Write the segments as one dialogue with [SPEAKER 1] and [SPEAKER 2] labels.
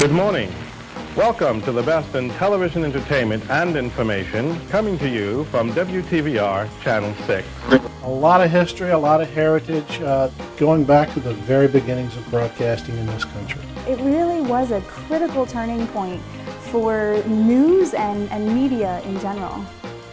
[SPEAKER 1] Good morning. Welcome to the best in television entertainment and information, coming to you from WTVR Channel 6.
[SPEAKER 2] A lot of history, a lot of heritage, going back to the very beginnings of broadcasting in this country.
[SPEAKER 3] It really was a critical turning point for news and media in general.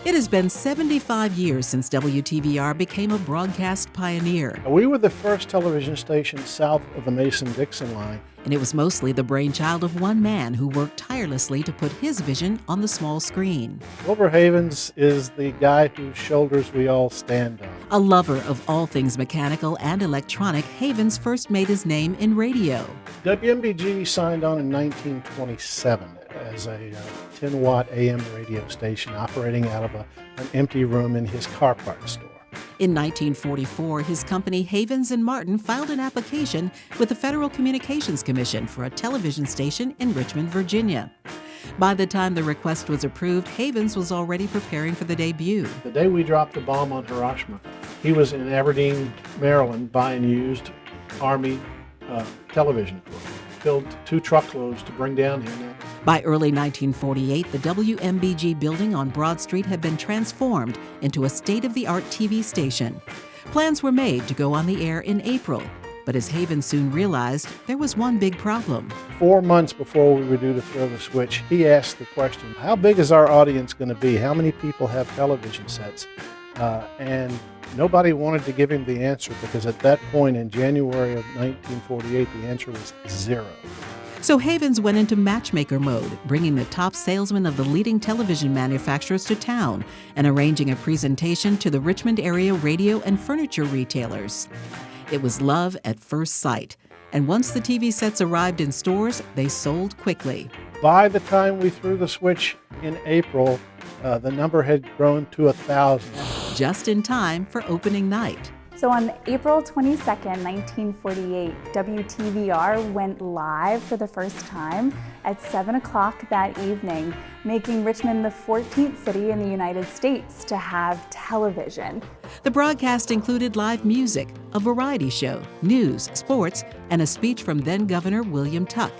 [SPEAKER 4] It has been 75 years since WTVR became a broadcast pioneer.
[SPEAKER 2] We were the first television station south of the Mason-Dixon line.
[SPEAKER 4] And it was mostly the brainchild of one man who worked tirelessly to put his vision on the small screen.
[SPEAKER 2] Wilbur Havens is the guy whose shoulders we all stand on.
[SPEAKER 4] A lover of all things mechanical and electronic, Havens first made his name in radio.
[SPEAKER 2] WMBG signed on in 1927 as a 10-watt AM radio station operating out of an empty room in his car parts store.
[SPEAKER 4] In 1944, his company Havens and Martin filed an application with the Federal Communications Commission for a television station in Richmond, Virginia. By the time the request was approved, Havens was already preparing for the debut.
[SPEAKER 2] The day we dropped the bomb on Hiroshima, he was in Aberdeen, Maryland, buying used Army television equipment. Filled 2 truckloads to bring down here.
[SPEAKER 4] By early 1948, the WMBG building on Broad Street had been transformed into a state-of-the-art TV station. Plans were made to go on the air in April, but as Havens soon realized, there was one big problem.
[SPEAKER 2] 4 months before we were due to throw the switch, he asked the question, how big is our audience going to be? How many people have television sets? And nobody wanted to give him the answer because at that point in January of 1948, the answer was 0.
[SPEAKER 4] So Havens went into matchmaker mode, bringing the top salesmen of the leading television manufacturers to town and arranging a presentation to the Richmond area radio and furniture retailers. It was love at first sight, and once the TV sets arrived in stores, they sold quickly.
[SPEAKER 2] By the time we threw the switch in April, the number had grown to 1,000.
[SPEAKER 4] Just in time for opening night.
[SPEAKER 3] So on April 22nd, 1948, WTVR went live for the first time at 7 o'clock that evening, making Richmond the 14th city in the United States to have television.
[SPEAKER 4] The broadcast included live music, a variety show, news, sports, and a speech from then-Governor William Tuck.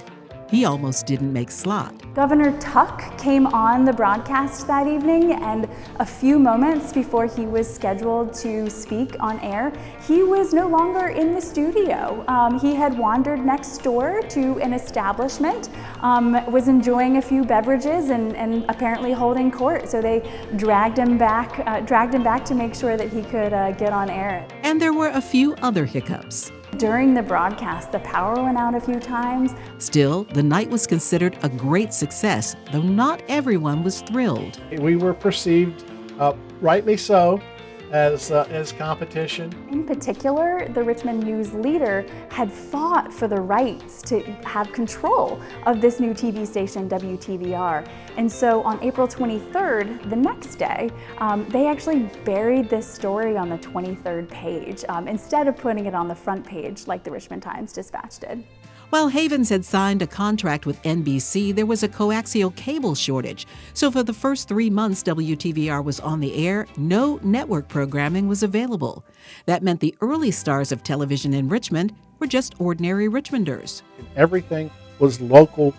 [SPEAKER 4] He almost didn't make slot.
[SPEAKER 3] Governor Tuck came on the broadcast that evening, and a few moments before he was scheduled to speak on air, he was no longer in the studio. He had wandered next door to an establishment, was enjoying a few beverages and apparently holding court. So they dragged him back to make sure that he could get on air.
[SPEAKER 4] And there were a few other hiccups.
[SPEAKER 3] During the broadcast, the power went out a few times.
[SPEAKER 4] Still, the night was considered a great success, though not everyone was thrilled.
[SPEAKER 2] We were perceived, rightly so, as competition.
[SPEAKER 3] In particular, the Richmond News Leader had fought for the rights to have control of this new TV station, WTVR. And so on April 23rd, the next day, they actually buried this story on the 23rd page instead of putting it on the front page like the Richmond Times-Dispatch did.
[SPEAKER 4] While Havens had signed a contract with NBC, there was a coaxial cable shortage. So for the first 3 months WTVR was on the air, no network programming was available. That meant the early stars of television in Richmond were just ordinary Richmonders.
[SPEAKER 2] Everything was local.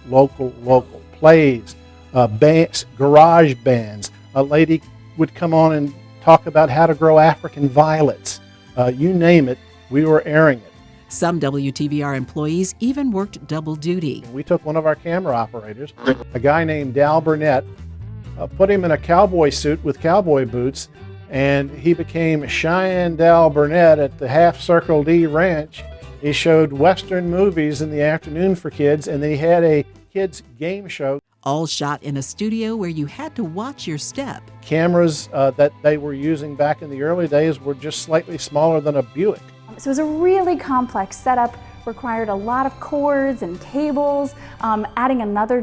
[SPEAKER 2] Plays, bands, garage bands. A lady would come on and talk about how to grow African violets. You name it, we were airing it.
[SPEAKER 4] Some WTVR employees even worked double duty.
[SPEAKER 2] We took one of our camera operators, a guy named Dal Burnett, put him in a cowboy suit with cowboy boots, and he became Cheyenne Dal Burnett at the Half Circle D Ranch. He showed Western movies in the afternoon for kids, and they had a kids' game show.
[SPEAKER 4] All shot in a studio where you had to watch your step.
[SPEAKER 2] Cameras that they were using back in the early days were just slightly smaller than a Buick.
[SPEAKER 3] So it was a really complex setup, required a lot of cords and cables, adding another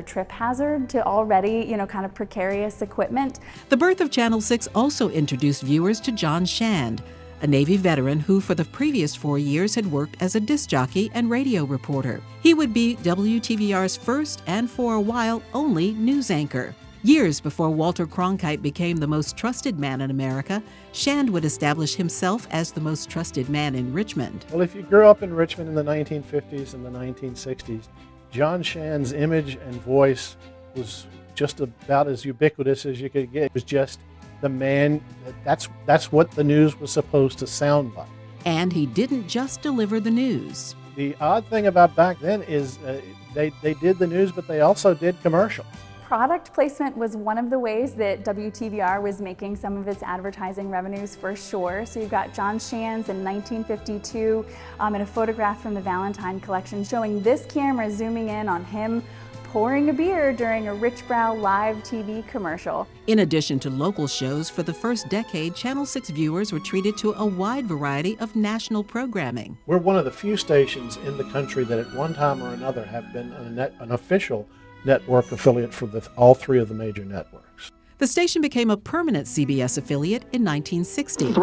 [SPEAKER 3] trip hazard to already, kind of precarious equipment.
[SPEAKER 4] The birth of Channel 6 also introduced viewers to John Shand, a Navy veteran who for the previous 4 years had worked as a disc jockey and radio reporter. He would be WTVR's first and for a while only news anchor. Years before Walter Cronkite became the most trusted man in America, Shand would establish himself as the most trusted man in Richmond.
[SPEAKER 2] Well, if you grew up in Richmond in the 1950s and the 1960s, John Shand's image and voice was just about as ubiquitous as you could get. It was just the man, that's what the news was supposed to sound like.
[SPEAKER 4] And he didn't just deliver the news.
[SPEAKER 2] The odd thing about back then is they did the news, but they also did commercials.
[SPEAKER 3] Product placement was one of the ways that WTVR was making some of its advertising revenues, for sure. So you've got John Shand's in 1952 and a photograph from the Valentine collection showing this camera zooming in on him pouring a beer during a Rich Brow live TV commercial.
[SPEAKER 4] In addition to local shows, for the first decade, Channel 6 viewers were treated to a wide variety of national programming.
[SPEAKER 2] We're one of the few stations in the country that at one time or another have been an official network affiliate for all three of the major networks.
[SPEAKER 4] The station became a permanent CBS affiliate in 1960.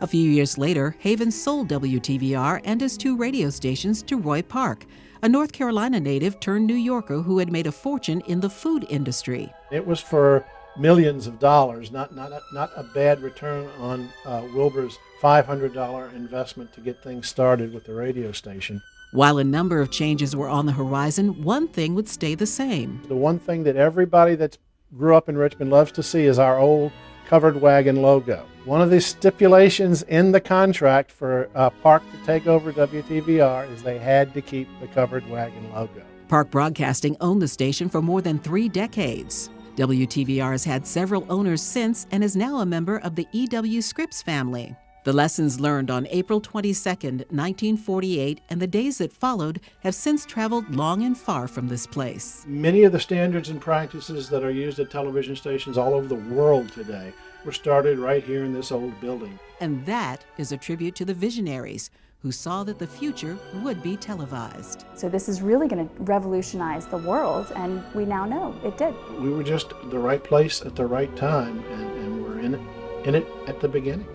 [SPEAKER 4] A few years later, Haven sold WTVR and his 2 radio stations to Roy Park, a North Carolina native turned New Yorker who had made a fortune in the food industry.
[SPEAKER 2] It was for millions of dollars, not a bad return on Wilbur's $500 investment to get things started with the radio station.
[SPEAKER 4] While a number of changes were on the horizon, one thing would stay the same.
[SPEAKER 2] The one thing that everybody that grew up in Richmond loves to see is our old covered wagon logo. One of the stipulations in the contract for Park to take over WTVR is they had to keep the covered wagon logo.
[SPEAKER 4] Park Broadcasting owned the station for more than 3 decades. WTVR has had several owners since and is now a member of the E.W. Scripps family. The lessons learned on April 22, 1948, and the days that followed have since traveled long and far from this place.
[SPEAKER 2] Many of the standards and practices that are used at television stations all over the world today were started right here in this old building.
[SPEAKER 4] And that is a tribute to the visionaries who saw that the future would be televised.
[SPEAKER 3] So this is really going to revolutionize the world, and we now know it did.
[SPEAKER 2] We were just the right place at the right time, and we're in it at the beginning.